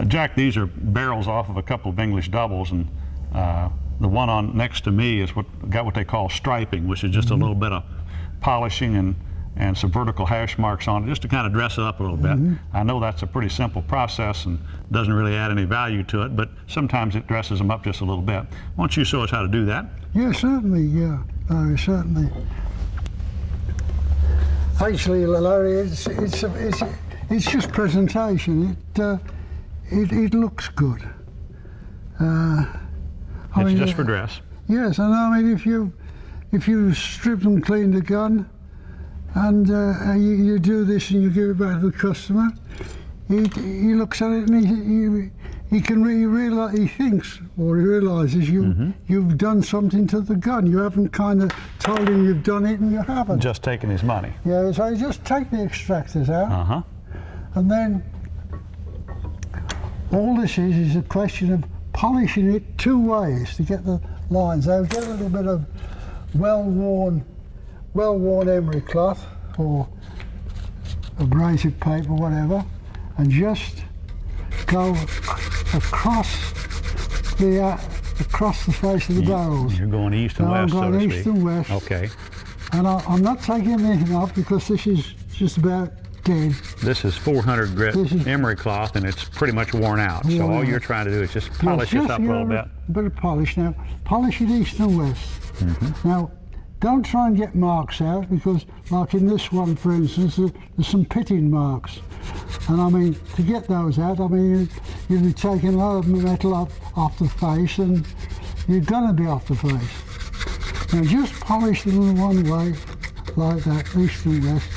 Jack, these are barrels off of a couple of English doubles, and the one on next to me is what they call striping, which is just a little bit of polishing and some vertical hash marks on it, just to kind of dress it up a little bit. I know that's a pretty simple process and doesn't really add any value to it, but sometimes it dresses them up just a little bit. Why don't you show us how to do that? Yeah, certainly, yeah, certainly. Actually, Larry, it's just presentation. It looks good. It's just for dress. Yes, and I mean, if you strip and clean the gun, and you do this and you give it back to the customer, he looks at it and he thinks or he realises you've done something to the gun. You haven't kind of told him you've done it and you haven't. Just taking his money. Yeah, so you just take the extractors out, and then all this is a question of polishing it two ways to get the lines out. Get a little bit of well-worn emery cloth or abrasive paper, whatever, and just go across the face of the barrels. You're going east and west, I'm going east and west. Okay. And I'm not taking anything off because this is just about dead. This is 400 grit emery cloth, and it's pretty much worn out. So all you're trying to do is just polish this up a little bit. A bit of polish now. Polish it east and west. Now, don't try and get marks out, because like in this one, for instance, there's some pitting marks. And I mean, to get those out, I mean, you'd be taking a lot of metal off the face, and you're going to be off the face. Now just polish them in one way, like that, east and west.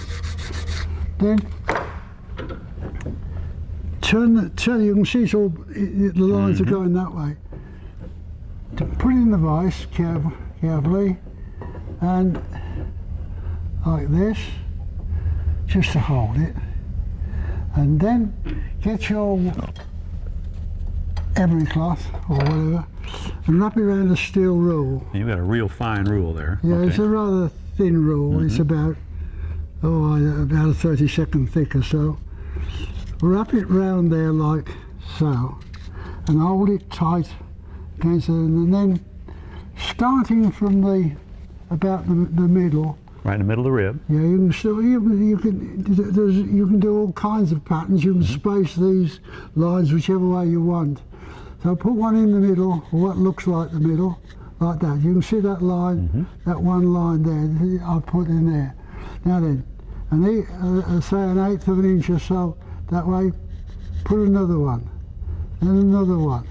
Then turn, you can see it's all, the lines are going that way. To put it in the vise carefully, and like this, just to hold it, and then get your emery cloth or whatever and wrap it around a steel rule. You've got a real fine rule there. Yeah, okay. It's a rather thin rule. It's about a 32nd thick or so. Wrap it round there like so, and hold it tight against it, and then starting from about the middle. Right in the middle of the rib. Yeah, you can do all kinds of patterns. You can space these lines whichever way you want. So put one in the middle, or what looks like the middle, like that. You can see that line, that one line there. I've put in there. Now then, and say an 1/8 of an inch or so that way. Put another one, then another one,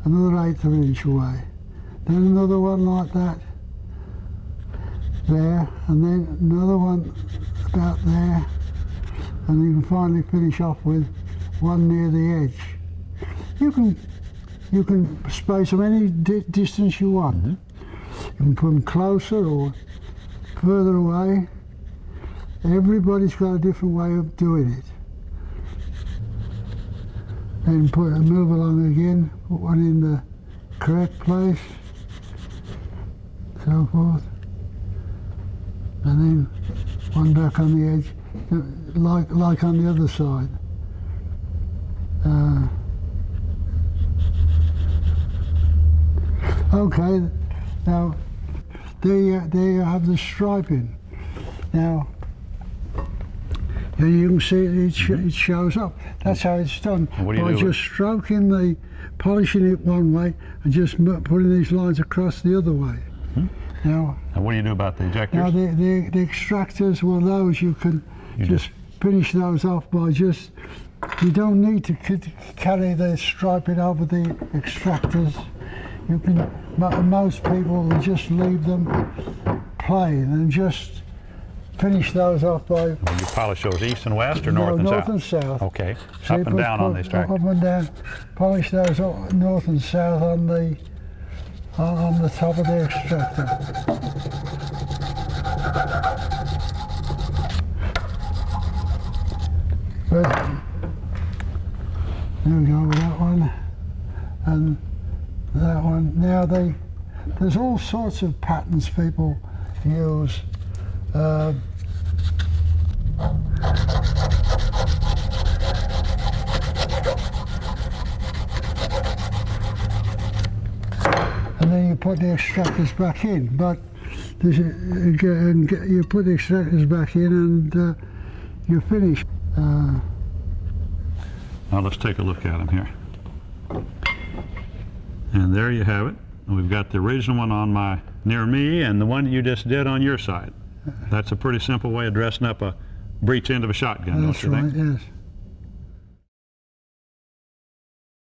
another 1/8 of an inch away, then another one like that. There, and then another one about there, and you can finally finish off with one near the edge. You can space them any distance you want. You can put them closer or further away. Everybody's got a different way of doing it. Then move along again, put one in the correct place, so forth. And then one back on the edge, like on the other side. Okay, now there you have the striping. Now you can see it shows up. That's how it's done. By just stroking polishing it one way and just putting these lines across the other way. Now, and what do you do about the ejectors? Now the extractors, well, those you can just finish those off by you don't need to carry the striping over the extractors. You can, most people will just leave them plain and just finish those off by... You polish those east and west or north and south? North and south. Okay, so up and down on the extractor. Up and down, polish those north and south on the top of the extractor. But there we go with that one and that one. Now there's all sorts of patterns people use. then you put the extractors back in. But you put the extractors back in and you're finished. Now let's take a look at them here. And there you have it. We've got the original one on near me and the one you just did on your side. That's a pretty simple way of dressing up a breech end of a shotgun, don't you think? That's right, yes.